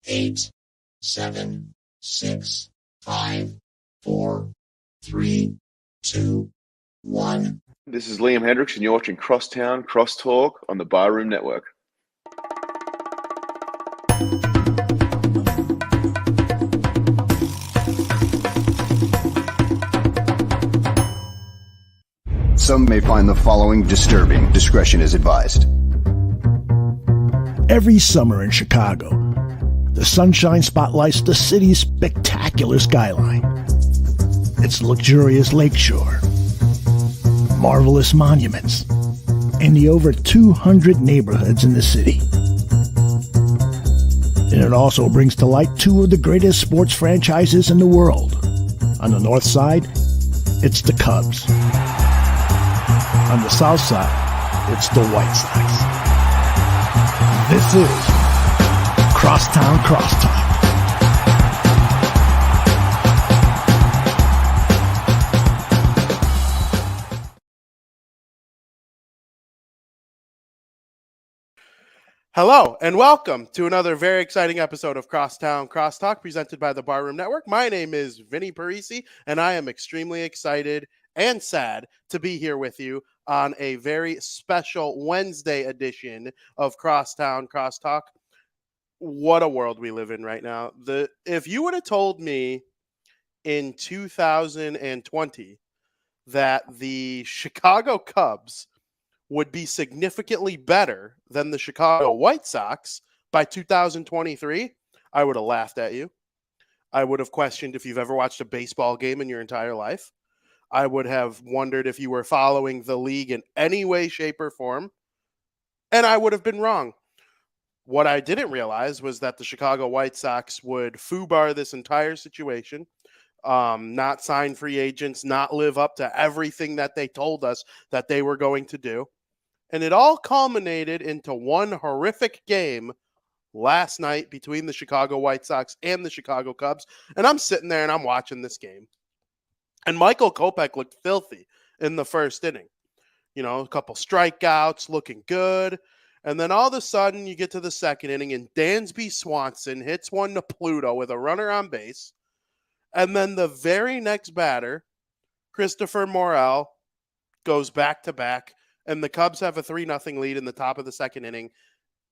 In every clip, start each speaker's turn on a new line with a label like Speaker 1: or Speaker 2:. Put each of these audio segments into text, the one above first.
Speaker 1: 8, 7, 6, 5, 4, 3, 2, 1.
Speaker 2: This is Liam Hendricks, and you're watching Crosstown Crosstalk on the Barroom Network.
Speaker 3: Some may find the following disturbing. Discretion is advised.
Speaker 4: Every summer in Chicago, the sunshine spotlights the city's spectacular skyline. Its luxurious lakeshore, marvelous monuments, and the over 200 neighborhoods in the city. And it also brings to light two of the greatest sports franchises in the world. On the north side, it's the Cubs. On the south side, it's the White Sox. This is Crosstown Crosstalk.
Speaker 5: Hello and welcome to another very exciting episode of Crosstown Crosstalk presented by the Barroom Network. My name is Vinnie Parisi, and I am extremely excited and sad to be here with you on a very special Wednesday edition of Crosstown Crosstalk. What a world we live in right now. If you would have told me in 2020 that the Chicago Cubs would be significantly better than the Chicago White Sox by 2023, I would have laughed at you. I would have questioned if you've ever watched a baseball game in your entire life. I would have wondered if you were following the league in any way, shape, or form. And I would have been wrong. What I didn't realize was that the Chicago White Sox would foobar this entire situation, not sign free agents, not live up to everything that they told us that they were going to do. And it all culminated into one horrific game last night between the Chicago White Sox and the Chicago Cubs. And I'm sitting there and I'm watching this game. And Michael Kopech looked filthy in the first inning. You know, a couple strikeouts, looking good. And then all of a sudden you get to the second inning and Dansby Swanson hits one to Pluto with a runner on base. And then the very next batter, Christopher Morel, goes back to back. And the Cubs have a 3-0 lead in the top of the second inning.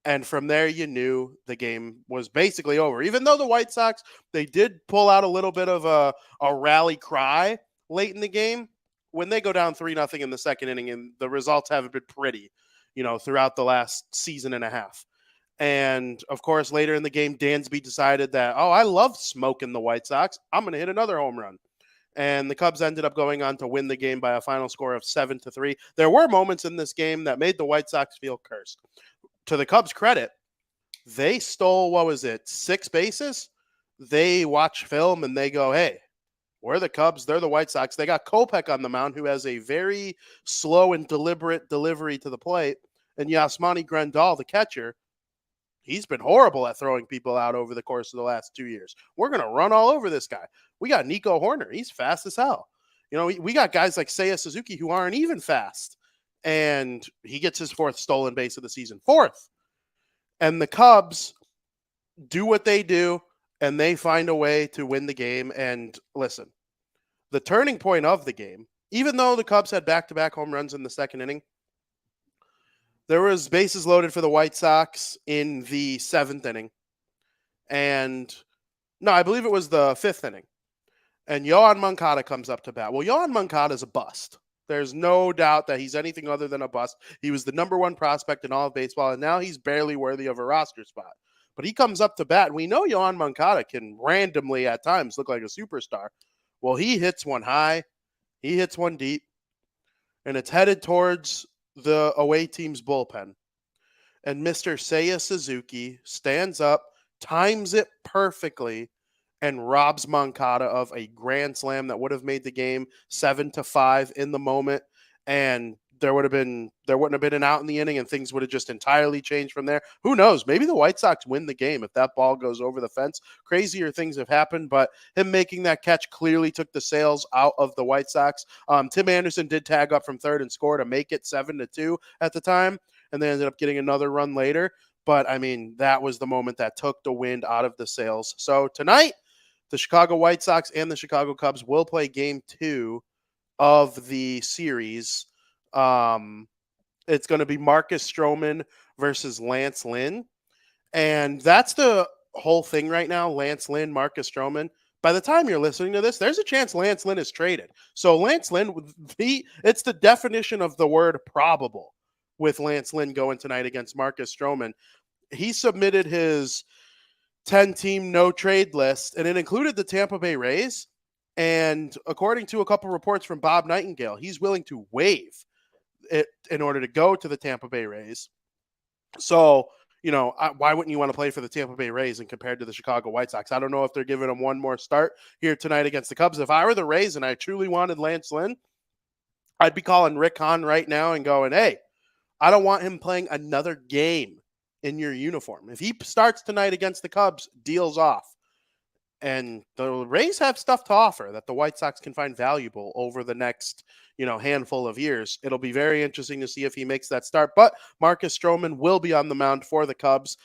Speaker 5: And from there, you knew the game was basically over. Even though the White Sox, they did pull out a little bit of a rally cry late in the game. When they go down 3-0 in the second inning, and the results haven't been pretty, you know, throughout the last season and a half. And, of course, later in the game, Dansby decided that, I love smoking the White Sox. I'm going to hit another home run. And the Cubs ended up going on to win the game by a final score of 7-3. There were moments in this game that made the White Sox feel cursed. To the Cubs' credit, they stole, 6 bases? They watch film and they go, hey, we're the Cubs, they're the White Sox. They got Kopech on the mound, who has a very slow and deliberate delivery to the plate. And Yasmani Grandal, the catcher, he's been horrible at throwing people out over the course of the last 2 years. We're going to run all over this guy. We got Nico Horner. He's fast as hell. You know, we got guys like Seiya Suzuki who aren't even fast. And he gets his 4th stolen base of the season. 4th. And the Cubs do what they do, and they find a way to win the game. And listen, the turning point of the game, even though the Cubs had back-to-back home runs in the second inning, there was bases loaded for the White Sox in the 7th inning. And, no, I believe it was the 5th inning. And Yohan Moncada comes up to bat. Well, Yohan Moncada is a bust. There's no doubt that he's anything other than a bust. He was the number 1 prospect in all of baseball, and now he's barely worthy of a roster spot. But he comes up to bat, and we know Yohan Moncada can randomly at times look like a superstar. Well, he hits one high. He hits one deep. And it's headed towards the away team's bullpen. And Mr. Seiya Suzuki stands up, times it perfectly, and robs Moncada of a grand slam that would have made the game 7-5 in the moment. And there wouldn't have been an out in the inning, and things would have just entirely changed from there. Who knows? Maybe the White Sox win the game if that ball goes over the fence. Crazier things have happened, but him making that catch clearly took the sails out of the White Sox. Tim Anderson did tag up from third and score to make it 7-2 at the time, and they ended up getting another run later. But, I mean, that was the moment that took the wind out of the sails. So tonight, the Chicago White Sox and the Chicago Cubs will play game 2 of the series. It's going to be Marcus Stroman versus Lance Lynn. And that's the whole thing right now, Lance Lynn, Marcus Stroman. By the time you're listening to this, there's a chance Lance Lynn is traded. So Lance Lynn, it's the definition of the word probable with Lance Lynn going tonight against Marcus Stroman. He submitted his 10-team no-trade list, and it included the Tampa Bay Rays. And according to a couple reports from Bob Nightingale, he's willing to waive it in order to go to the Tampa Bay Rays. So, why wouldn't you want to play for the Tampa Bay Rays and compared to the Chicago White Sox? I don't know if they're giving him one more start here tonight against the Cubs. If I were the Rays and I truly wanted Lance Lynn, I'd be calling Rick Hahn right now and going, hey, I don't want him playing another game in your uniform. If he starts tonight against the Cubs, deal's off. And the Rays have stuff to offer that the White Sox can find valuable over the next, handful of years. It'll be very interesting to see if he makes that start. But Marcus Stroman will be on the mound for the Cubs.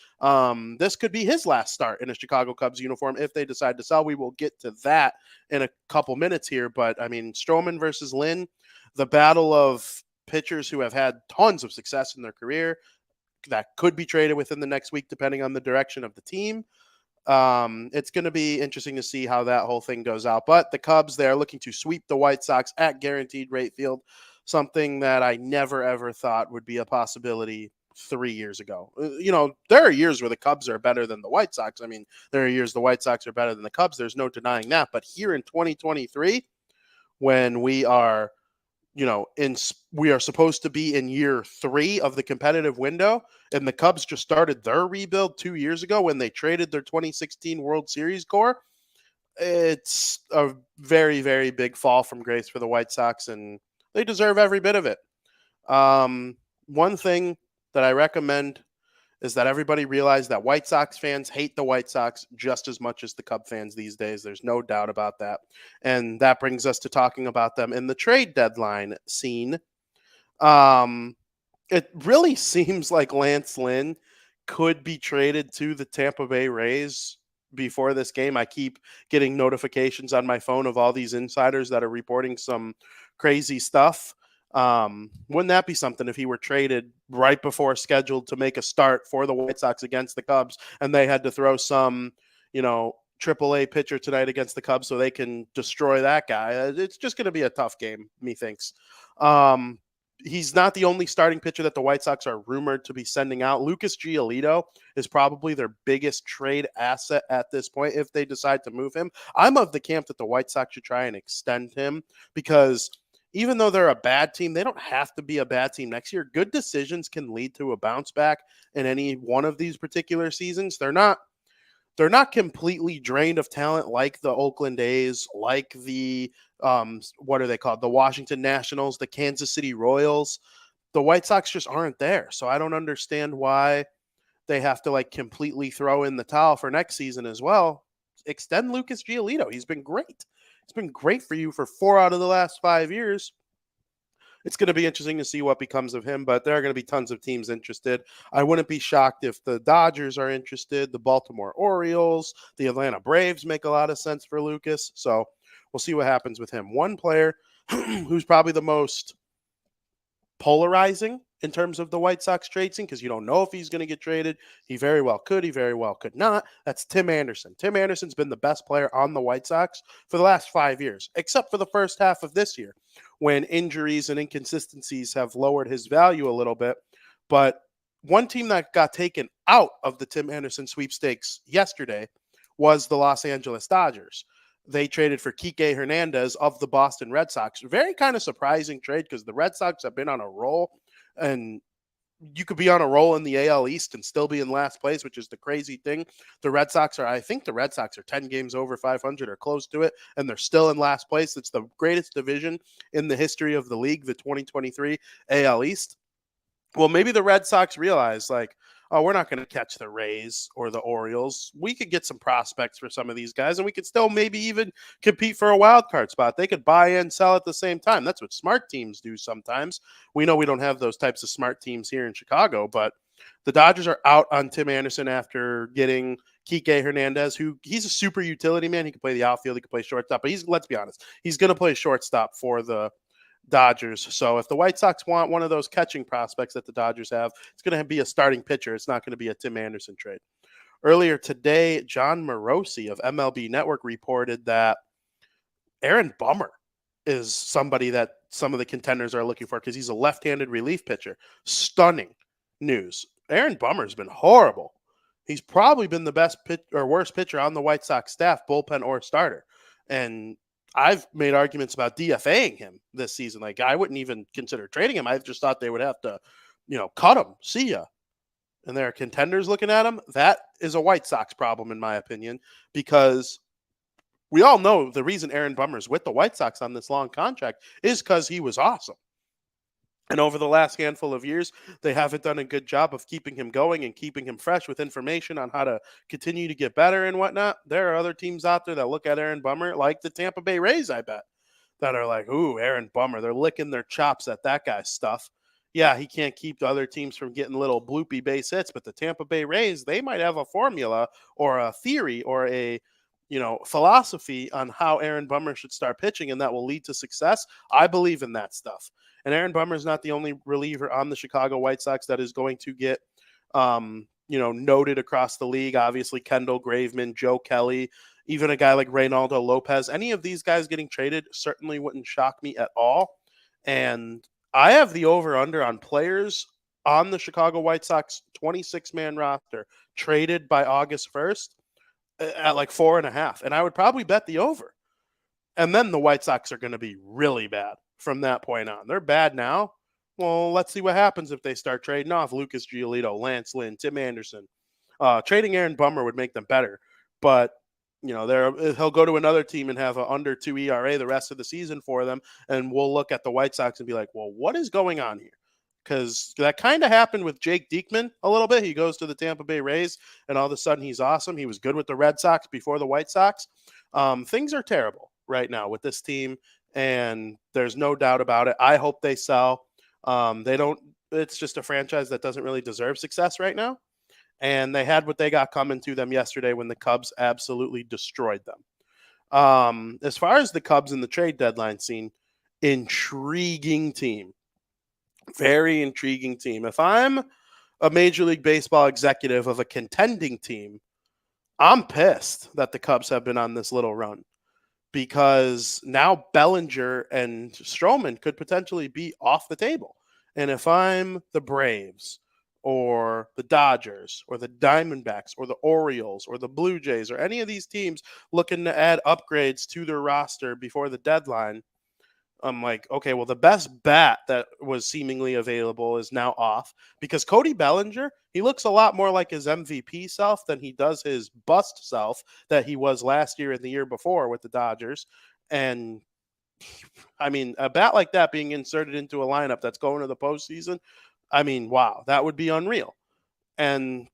Speaker 5: This could be his last start in a Chicago Cubs uniform if they decide to sell. We will get to that in a couple minutes here. But, I mean, Stroman versus Lynn, the battle of pitchers who have had tons of success in their career that could be traded within the next week depending on the direction of the team. It's going to be interesting to see how that whole thing goes out. But the Cubs, they're looking to sweep the White Sox at Guaranteed Rate Field, something that I never, ever thought would be a possibility 3 years ago. There are years where the Cubs are better than the White Sox. I mean, there are years the White Sox are better than the Cubs. There's no denying that. But here in 2023, when we are we are supposed to be in year 3 of the competitive window, and the Cubs just started their rebuild 2 years ago when they traded their 2016 World Series core. It's a very, very big fall from grace for the White Sox, and they deserve every bit of it. One thing that I recommend is that everybody realize that White Sox fans hate the White Sox just as much as the Cub fans these days. There's no doubt about that. And that brings us to talking about them in the trade deadline scene. It really seems like Lance Lynn could be traded to the Tampa Bay Rays before this game. I keep getting notifications on my phone of all these insiders that are reporting some crazy stuff. Wouldn't that be something if he were traded right before scheduled to make a start for the White Sox against the Cubs, and they had to throw some, AAA pitcher tonight against the Cubs so they can destroy that guy? It's just going to be a tough game, methinks. He's not the only starting pitcher that the White Sox are rumored to be sending out. Lucas Giolito is probably their biggest trade asset at this point if they decide to move him. I'm of the camp that the White Sox should try and extend him because even though they're a bad team, they don't have to be a bad team next year. Good decisions can lead to a bounce back in any one of these particular seasons. They're not completely drained of talent like the Oakland A's, like the what are they called? The Washington Nationals, the Kansas City Royals. The White Sox just aren't there. So I don't understand why they have to completely throw in the towel for next season as well. Extend Lucas Giolito. He's been great. It's been great for you for 4 out of the last 5 years. It's going to be interesting to see what becomes of him, but there are going to be tons of teams interested. I wouldn't be shocked if the Dodgers are interested, the Baltimore Orioles, the Atlanta Braves make a lot of sense for Lucas. So we'll see what happens with him. One player who's probably the most polarizing in terms of the White Sox trade scene, because you don't know if he's going to get traded. He very well could. He very well could not. That's Tim Anderson. Tim Anderson's been the best player on the White Sox for the last 5 years, except for the first half of this year, when injuries and inconsistencies have lowered his value a little bit. But one team that got taken out of the Tim Anderson sweepstakes yesterday was the Los Angeles Dodgers. They traded for Kike Hernandez of the Boston Red Sox. Very kind of surprising trade because the Red Sox have been on a roll, and you could be on a roll in the AL East and still be in last place, which is the crazy thing. I think the Red Sox are 10 games over 500 or close to it, and they're still in last place. It's the greatest division in the history of the league, the 2023 AL East. Well, maybe the Red Sox realize, we're not going to catch the Rays or the Orioles. We could get some prospects for some of these guys, and we could still maybe even compete for a wild card spot. They could buy and sell at the same time. That's what smart teams do sometimes. We know we don't have those types of smart teams here in Chicago, but The Dodgers are out on Tim Anderson after getting Kike Hernandez, who he's a super utility man. He can play the outfield, he can play shortstop, but let's be honest, he's going to play shortstop for the Dodgers. So if the White Sox want one of those catching prospects that the Dodgers have, it's going to be a starting pitcher. It's not going to be a Tim Anderson trade. Earlier today, John Morosi of MLB Network reported that Aaron Bummer is somebody that some of the contenders are looking for because he's a left-handed relief pitcher. Stunning news. Aaron Bummer's been horrible. He's probably been the best or worst pitcher on the White Sox staff, bullpen or starter. And I've made arguments about DFAing him this season. Like, I wouldn't even consider trading him. I just thought they would have to, cut him. See ya. And there are contenders looking at him. That is a White Sox problem, in my opinion, because we all know the reason Aaron Bummer's with the White Sox on this long contract is because he was awesome. And over the last handful of years, they haven't done a good job of keeping him going and keeping him fresh with information on how to continue to get better and whatnot. There are other teams out there that look at Aaron Bummer, like the Tampa Bay Rays, I bet, that are like, ooh, Aaron Bummer. They're licking their chops at that guy's stuff. Yeah, he can't keep the other teams from getting little bloopy base hits, but the Tampa Bay Rays, they might have a formula or a theory or a philosophy on how Aaron Bummer should start pitching, and that will lead to success. I believe in that stuff. And Aaron Bummer is not the only reliever on the Chicago White Sox that is going to get, noted across the league. Obviously, Kendall Graveman, Joe Kelly, even a guy like Reynaldo Lopez. Any of these guys getting traded certainly wouldn't shock me at all. And I have the over-under on players on the Chicago White Sox 26-man roster traded by August 1st at like 4.5. And I would probably bet the over. And then the White Sox are going to be really bad from that point on. They're bad now. Well, let's see what happens if they start trading off Lucas Giolito, Lance Lynn, Tim Anderson. Trading Aaron Bummer would make them better. But, he'll go to another team and have an under 2 ERA the rest of the season for them. And we'll look at the White Sox and be like, well, what is going on here? Because that kind of happened with Jake Diekman a little bit. He goes to the Tampa Bay Rays, and all of a sudden he's awesome. He was good with the Red Sox before the White Sox. Things are terrible right now with this team, and there's no doubt about it. I hope they sell. It's just a franchise that doesn't really deserve success right now. And they had what they got coming to them yesterday when the Cubs absolutely destroyed them. As far as the Cubs in the trade deadline scene, intriguing team. Very intriguing team. If I'm a Major League Baseball executive of a contending team, I'm pissed that the Cubs have been on this little run, because now Bellinger and Stroman could potentially be off the table. And if I'm the Braves or the Dodgers or the Diamondbacks or the Orioles or the Blue Jays or any of these teams looking to add upgrades to their roster before the deadline, I'm like, okay, well, the best bat that was seemingly available is now off, because Cody Bellinger, he looks a lot more like his MVP self than he does his bust self that he was last year and the year before with the Dodgers. And I mean, a bat like that being inserted into a lineup that's going to the postseason, I mean, wow, that would be unreal. And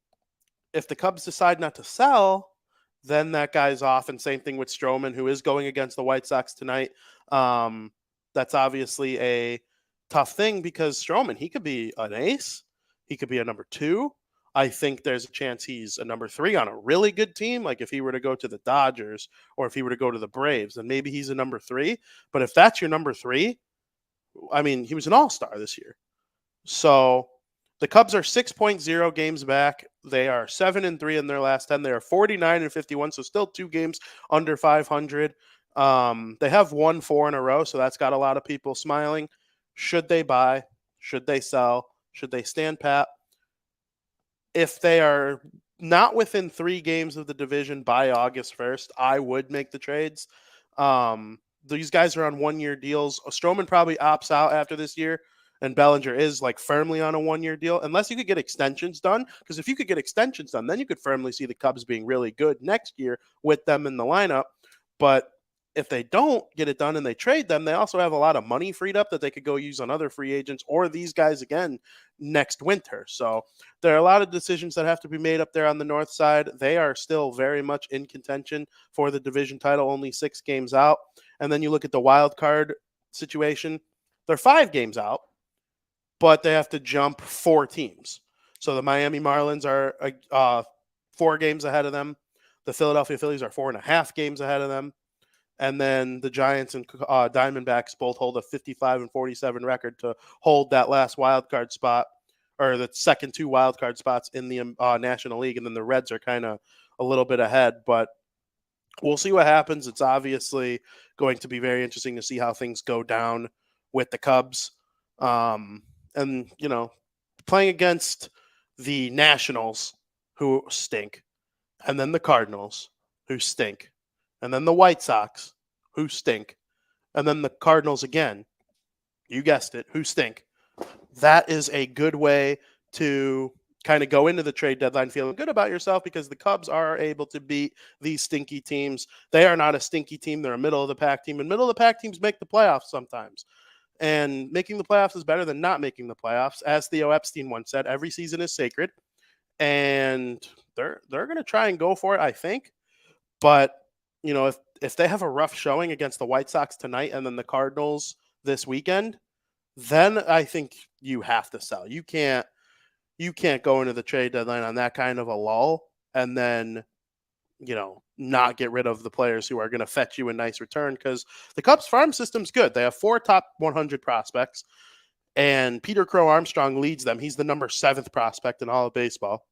Speaker 5: if the Cubs decide not to sell, then that guy's off. And same thing with Stroman, who is going against the White Sox tonight. That's obviously a tough thing, because Stroman, he could be an ace. He could be a number 2. I think there's a chance he's a number 3 on a really good team. Like if he were to go to the Dodgers or if he were to go to the Braves, then maybe he's a number 3. But if that's your number 3, I mean, he was an all-star this year. So the Cubs are 6.0 games back. They are 7-3 in their last 10. They are 49-51, so still 2 games under 500. They have won 4 in a row, so that's got a lot of people smiling. Should they buy? Should they sell? Should they stand pat? If they are not within 3 games of the division by August 1st, I would make the trades. These guys are on 1-year deals. Stroman probably opts out after this year, and Bellinger is like firmly on a 1-year deal, unless you could get extensions done. Because if you could get extensions done, then you could firmly see the Cubs being really good next year with them in the lineup. But if they don't get it done and they trade them, they also have a lot of money freed up that they could go use on other free agents or these guys again next winter. So there are a lot of decisions that have to be made up there on the north side. They are still very much in contention for the division title, only 6 games out. And then you look at the wild card situation. They're 5 games out, but they have to jump 4 teams. So the Miami Marlins are 4 games ahead of them. The Philadelphia Phillies are 4.5 games ahead of them. And then the Giants and Diamondbacks both hold a 55-47 record to hold that last wild card spot, or the second 2 wild card spots in the National League. And then the Reds are kind of a little bit ahead, but we'll see what happens. It's obviously going to be very interesting to see how things go down with the Cubs. And, playing against the Nationals, who stink, and then the Cardinals, who stink, and then the White Sox, who stink, and then the Cardinals again, you guessed it, who stink. That is a good way to kind of go into the trade deadline feeling good about yourself, because the Cubs are able to beat these stinky teams. They are not a stinky team. They're a middle-of-the-pack team, and middle-of-the-pack teams make the playoffs sometimes. And making the playoffs is better than not making the playoffs. As Theo Epstein once said, every season is sacred, and they're going to try and go for it, I think. But if they have a rough showing against the White Sox tonight and then the Cardinals this weekend, then I think you have to sell. You can't go into the trade deadline on that kind of a lull and then, not get rid of the players who are going to fetch you a nice return, because the Cubs farm system's good. They have 4 top 100 prospects, and Peter Crow Armstrong leads them. He's the number 7th prospect in all of baseball.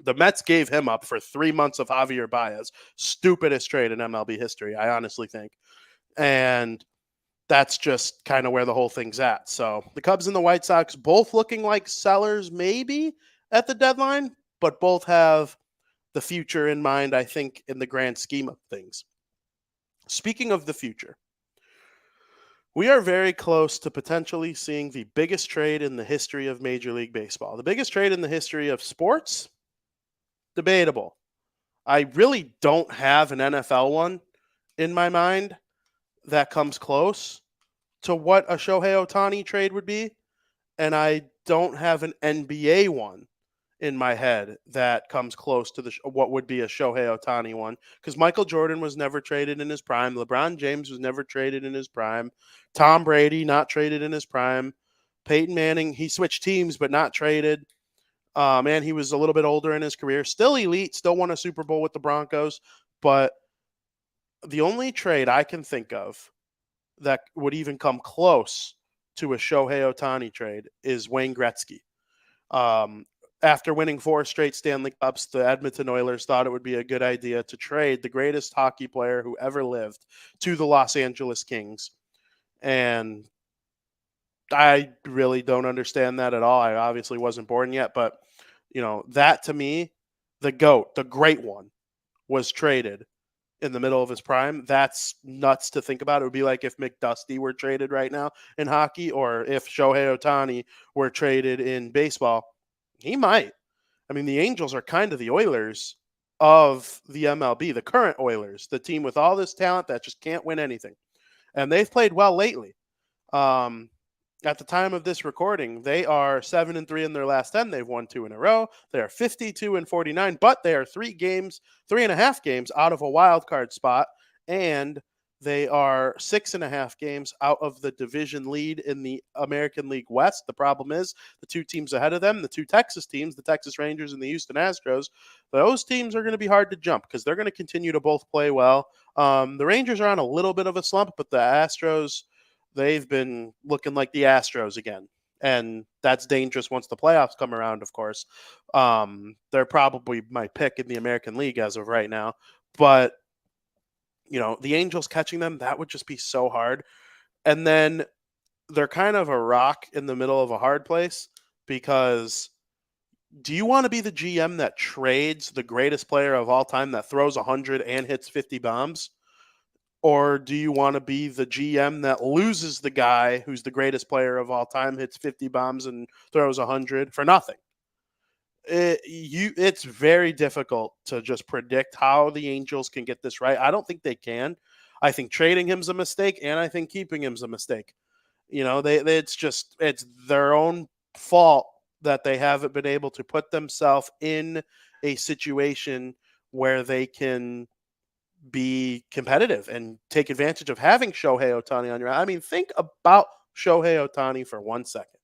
Speaker 5: The Mets gave him up for 3 months of Javier Baez. Stupidest trade in MLB history, I honestly think. And that's just kind of where the whole thing's at. So the Cubs and the White Sox both looking like sellers maybe at the deadline, but both have the future in mind, I think, in the grand scheme of things. Speaking of the future, we are very close to potentially seeing the biggest trade in the history of Major League Baseball. The biggest trade in the history of sports? Debatable. I really don't have an NFL one in my mind that comes close to what a Shohei Ohtani trade would be, and I don't have an NBA one in my head that comes close to what would be a Shohei Ohtani one, because Michael Jordan was never traded in his prime. LeBron James was never traded in his prime. Tom Brady, not traded in his prime. Peyton Manning, he switched teams but not traded. He was a little bit older in his career. Still elite, still won a Super Bowl with the Broncos. But the only trade I can think of that would even come close to a Shohei Ohtani trade is Wayne Gretzky. After winning 4 straight Stanley Cups, the Edmonton Oilers thought it would be a good idea to trade the greatest hockey player who ever lived to the Los Angeles Kings. And I really don't understand that at all. I obviously wasn't born yet, but that to me, the GOAT, the great one, was traded in the middle of his prime. That's nuts to think about. It would be like if McDusty were traded right now in hockey, or if Shohei Ohtani were traded in baseball. He might. I mean, the Angels are kind of the Oilers of the MLB, the current Oilers, the team with all this talent that just can't win anything. And they've played well lately. At the time of this recording, they are 7-3 in their last 10. They've won 2 in a row. They are 52-49, but they are 3.5 games out of a wild card spot, and they are 6.5 games out of the division lead in the American League West. The problem is the 2 teams ahead of them, the 2 Texas teams, the Texas Rangers and the Houston Astros, those teams are going to be hard to jump because they're going to continue to both play well. The Rangers are on a little bit of a slump, but the Astros, they've been looking like the Astros again. And that's dangerous once the playoffs come around, of course. They're probably my pick in the American League as of right now. But, the Angels catching them, that would just be so hard. And then they're kind of a rock in the middle of a hard place, because do you want to be the GM that trades the greatest player of all time that throws 100 and hits 50 bombs? Or do you want to be the GM that loses the guy who's the greatest player of all time, hits 50 bombs and throws 100 for nothing? It's very difficult to just predict how the Angels can get this right. I don't think they can. I think trading him's a mistake, and I think keeping him's a mistake. It's their own fault that they haven't been able to put themselves in a situation where they can be competitive and take advantage of having Shohei Ohtani on your. I mean, think about Shohei Ohtani for 1 second.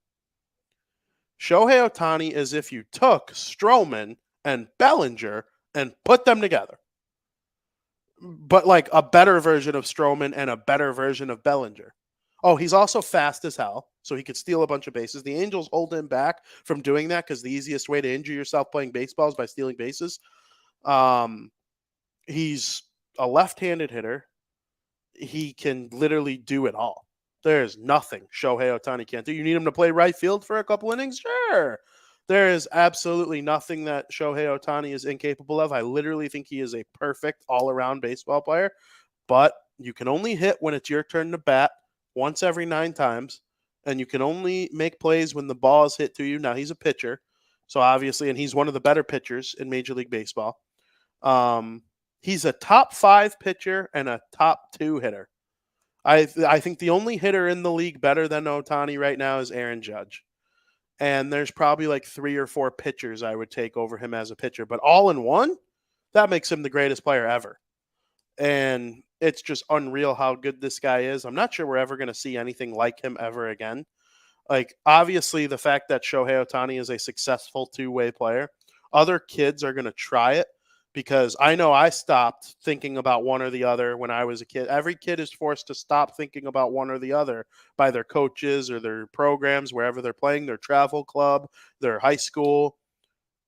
Speaker 5: Shohei Ohtani is if you took Stroman and Bellinger and put them together. But like a better version of Stroman and a better version of Bellinger. Oh, he's also fast as hell, so he could steal a bunch of bases. The Angels hold him back from doing that because the easiest way to injure yourself playing baseball is by stealing bases. He's a left-handed hitter. He can literally do it all. There's nothing Shohei Ohtani can't do. You need him to play right field for a couple innings? Sure. There is absolutely nothing that Shohei Ohtani is incapable of. I literally think he is a perfect all-around baseball player, but you can only hit when it's your turn to bat once every 9 times, and you can only make plays when the ball is hit to you. Now, he's a pitcher, so obviously, and he's one of the better pitchers in Major League Baseball. He's a top 5 pitcher and a top 2 hitter. I think the only hitter in the league better than Ohtani right now is Aaron Judge. And there's probably like 3 or 4 pitchers I would take over him as a pitcher. But all in one, that makes him the greatest player ever. And it's just unreal how good this guy is. I'm not sure we're ever going to see anything like him ever again. Like, obviously, the fact that Shohei Ohtani is a successful two-way player, other kids are going to try it because I know I stopped thinking about one or the other when I was a kid. Every kid is forced to stop thinking about one or the other by their coaches or their programs, wherever they're playing, their travel club, their high school.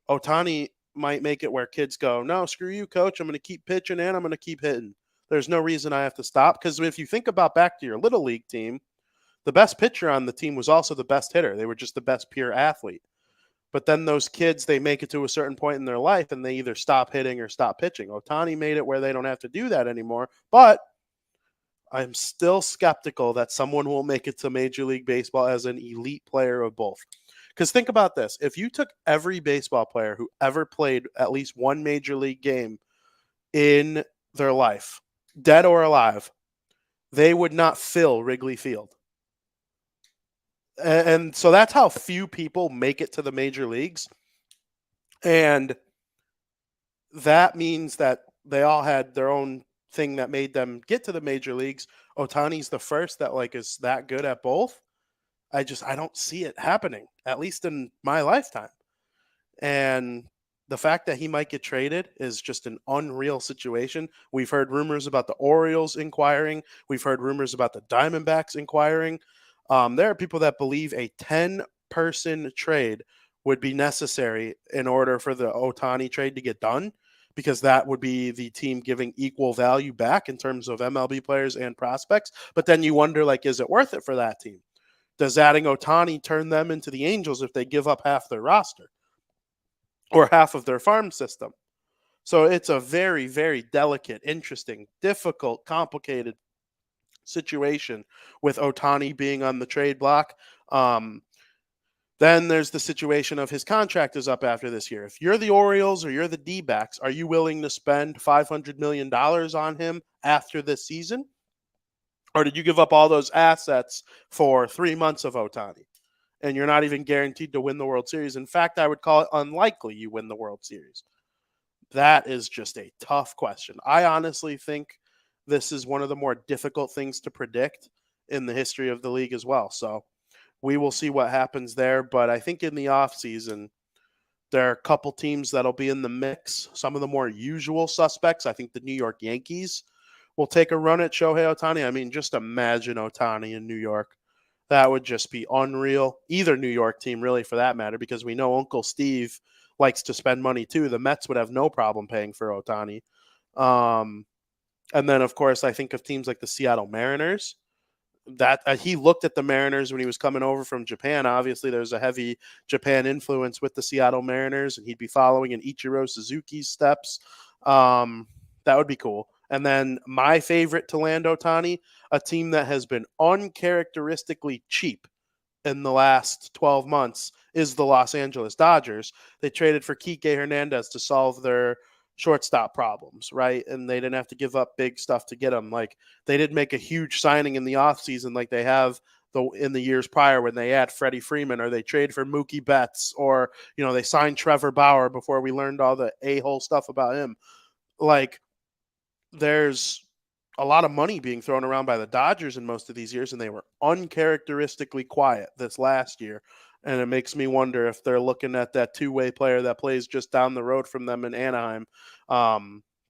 Speaker 5: Ohtani might make it where kids go, no, screw you, coach. I'm going to keep pitching and I'm going to keep hitting. There's no reason I have to stop. Because if you think about back to your little league team, the best pitcher on the team was also the best hitter. They were just the best pure athlete. But then those kids, they make it to a certain point in their life and they either stop hitting or stop pitching. Ohtani made it where they don't have to do that anymore. But I'm still skeptical that someone will make it to Major League Baseball as an elite player of both. Because think about this. If you took every baseball player who ever played at least one Major League game in their life, dead or alive, they would not fill Wrigley Field. And so that's how few people make it to the major leagues. And that means that they all had their own thing that made them get to the major leagues. Ohtani's the first that like is that good at both. I don't see it happening, at least in my lifetime. And the fact that he might get traded is just an unreal situation. We've heard rumors about the Orioles inquiring. We've heard rumors about the Diamondbacks inquiring. There are people that believe a 10-person trade would be necessary in order for the Ohtani trade to get done, because that would be the team giving equal value back in terms of MLB players and prospects. But then you wonder, like, is it worth it for that team? Does adding Ohtani turn them into the Angels if they give up half their roster or half of their farm system? So it's a very, very delicate, interesting, difficult, complicated situation with Ohtani being on the trade block. Then there's the situation of his contract is up after this year. If you're the Orioles or you're the D-backs, are you willing to spend $500 million on him after this season? Or did you give up all those assets for 3 months of Ohtani? And you're not even guaranteed to win the World Series. In fact, I would call it unlikely you win the World Series. That is just a tough question. I honestly think this is one of the more difficult things to predict in the history of the league as well. So we will see what happens there. But I think in the offseason, there are a couple teams that'll be in the mix. Some of the more usual suspects, I think the New York Yankees will take a run at Shohei Ohtani. I mean, just imagine Ohtani in New York. That would just be unreal. Either New York team, really, for that matter, because we know Uncle Steve likes to spend money too. The Mets would have no problem paying for Ohtani. And then, of course, I think of teams like the Seattle Mariners. That he looked at the Mariners when he was coming over from Japan. Obviously, there's a heavy Japan influence with the Seattle Mariners, and he'd be following in Ichiro Suzuki's steps. That would be cool. And then my favorite to land Ohtani, a team that has been uncharacteristically cheap in the last 12 months, is the Los Angeles Dodgers. They traded for Kike Hernandez to solve their shortstop problems, right? And they didn't have to give up big stuff to get him. Like, they didn't make a huge signing in the offseason like they have in the years prior when they had Freddie Freeman, or they trade for Mookie Betts, or, you know, they signed Trevor Bauer before we learned all the a-hole stuff about him. Like, there's a lot of money being thrown around by the Dodgers in most of these years, and they were uncharacteristically quiet this last year. And it makes me wonder if they're looking at that two-way player that plays just down the road from them in Anaheim.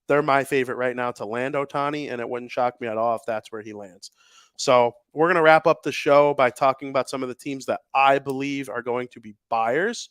Speaker 5: They're my favorite right now to land Ohtani, and it wouldn't shock me at all if that's where he lands. So we're going to wrap up the show by talking about some of the teams that I believe are going to be buyers.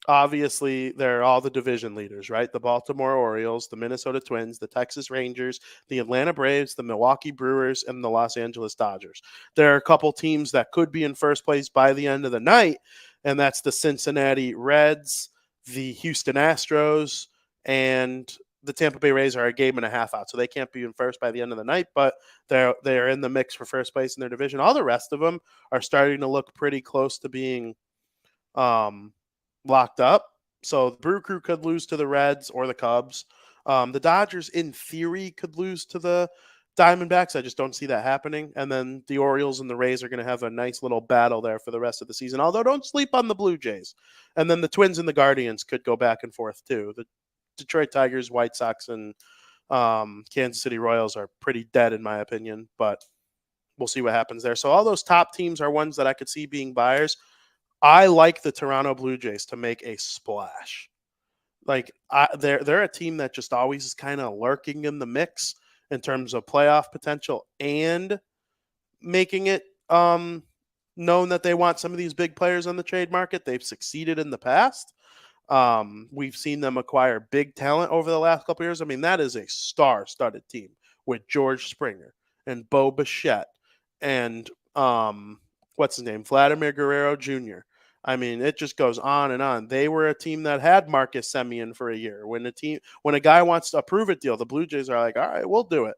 Speaker 5: Obviously, they're all the division leaders, right? The Baltimore Orioles, the Minnesota Twins, the Texas Rangers, the Atlanta Braves, the Milwaukee Brewers, and the Los Angeles Dodgers. There are a couple teams that could be in first place by the end of the night, and that's the Cincinnati Reds, the Houston Astros, and the Tampa Bay Rays are a game and a half out, so they can't be in first by the end of the night, but they're in the mix for first place in their division. All the rest of them are starting to look pretty close to being locked up. So the Brew Crew could lose to the Reds or the Cubs. The Dodgers, in theory, could lose to the Diamondbacks. I just don't see that happening. And then the Orioles and the Rays are going to have a nice little battle there for the rest of the season. Although don't sleep on the Blue Jays. And then the Twins and the Guardians could go back and forth too. The Detroit Tigers, White Sox, and Kansas City Royals are pretty dead in my opinion. But we'll see what happens there. So all those top teams are ones that I could see being buyers. I like the Toronto Blue Jays to make a splash. Like they're a team that just always is kind of lurking in the mix in terms of playoff potential and making it known that they want some of these big players on the trade market. They've succeeded in the past. We've seen them acquire big talent over the last couple of years. I mean, that is a star-studded team with George Springer and Bo Bichette and what's his name, Vladimir Guerrero Jr. I mean, it just goes on and on. They were a team that had Marcus Semien for a year. When a guy wants a prove-it deal, the Blue Jays are like, all right, we'll do it.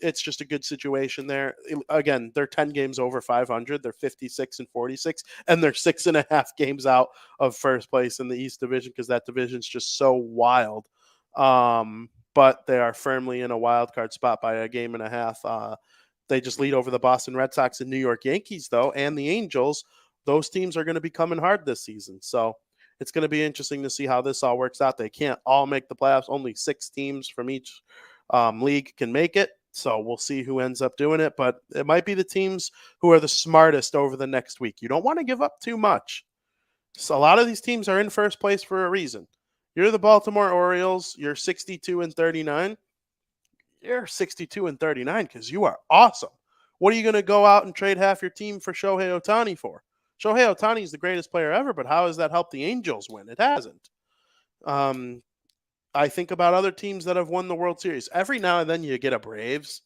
Speaker 5: It's just a good situation there. Again, they're 10 games over 500. They're 56 and 46, and they're 6.5 games out of first place in the East Division because that division's just so wild. But they are firmly in a wild card spot by a game and a half. They just lead over the Boston Red Sox and New York Yankees, though, and the Angels. Those teams are going to be coming hard this season. So it's going to be interesting to see how this all works out. They can't all make the playoffs. Only 6 teams from each league can make it. So we'll see who ends up doing it. But it might be the teams who are the smartest over the next week. You don't want to give up too much. So a lot of these teams are in first place for a reason. You're the Baltimore Orioles. You're 62 and 39. You're 62 and 39 because you are awesome. What are you going to go out and trade half your team for Shohei Ohtani for? Shohei Ohtani is the greatest player ever, but how has that helped the Angels win? It hasn't. I think about other teams that have won the World Series. Every now and then you get a Braves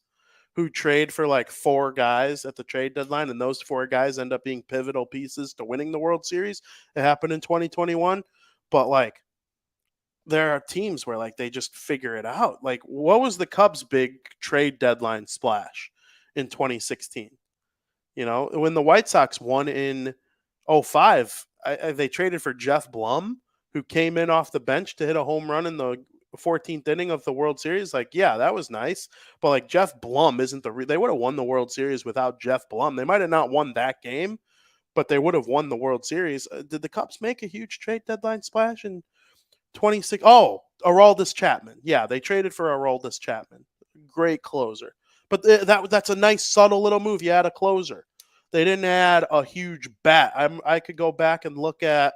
Speaker 5: who trade for like 4 guys at the trade deadline, and those 4 guys end up being pivotal pieces to winning the World Series. It happened in 2021. But like, there are teams where like they just figure it out. Like, what was the Cubs' big trade deadline splash in 2016? You know, when the White Sox won in 2005, they traded for Jeff Blum, who came in off the bench to hit a home run in the 14th inning of the World Series. Like, yeah, that was nice. But like, Jeff Blum isn't they would have won the World Series without Jeff Blum. They might have not won that game, but they would have won the World Series. Did the Cubs make a huge trade deadline splash in 26? Oh, Aroldis Chapman. Yeah, they traded for Aroldis Chapman. Great closer. But that's a nice, subtle little move. You add a closer. They didn't add a huge bat. I could go back and look at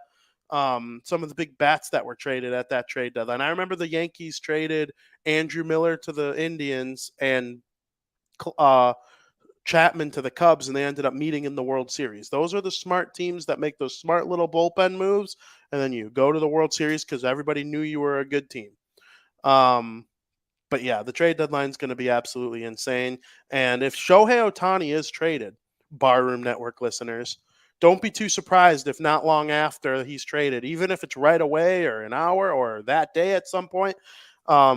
Speaker 5: some of the big bats that were traded at that trade deadline. I remember the Yankees traded Andrew Miller to the Indians and Chapman to the Cubs, and they ended up meeting in the World Series. Those are the smart teams that make those smart little bullpen moves, and then you go to the World Series because everybody knew you were a good team. But yeah, the trade deadline is going to be absolutely insane. And if Shohei Ohtani is traded, Barroom Network listeners, don't be too surprised if not long after he's traded, even if it's right away or an hour or that day at some point,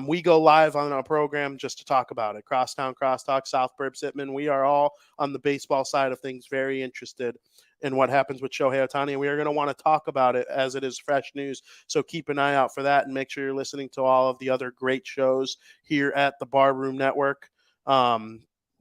Speaker 5: we go live on our program just to talk about it. Crosstown Crosstalk, South Burb Sitman. We are all on the baseball side of things very interested in what happens with Shohei Ohtani, and we are going to want to talk about it as it is fresh news. So keep an eye out for that and make sure you're listening to all of the other great shows here at the Barroom Network.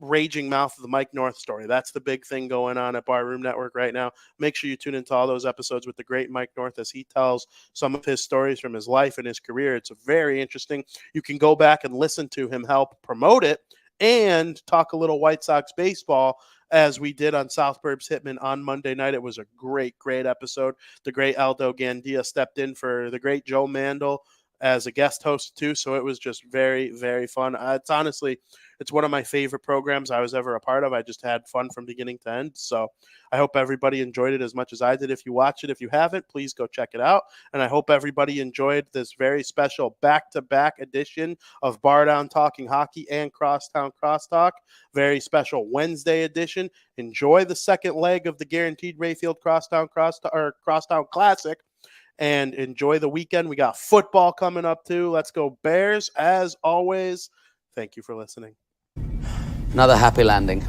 Speaker 5: Raging Mouth of the Mike North story. That's the big thing going on at Barroom Network right now. Make sure you tune into all those episodes with the great Mike North as he tells some of his stories from his life and his career. It's very interesting. You can go back and listen to him help promote it and talk a little White Sox baseball as we did on South Burbs Hitman on Monday night. It was a great, great episode. The great Aldo Gandia stepped in for the great Joe Mandel as a guest host too, so it was just very, very fun. It's one of my favorite programs I was ever a part of. I just had fun from beginning to end, so I hope everybody enjoyed it as much as I did. If you watch it, if you haven't, please go check it out, and I hope everybody enjoyed this very special back-to-back edition of Bar Down Talking Hockey and Crosstown Crosstalk, very special Wednesday edition. Enjoy the second leg of the Guaranteed Rayfield Crosstown Classic, and enjoy the weekend. We got football coming up too. Let's go Bears. As always, thank you for listening.
Speaker 6: Another happy landing.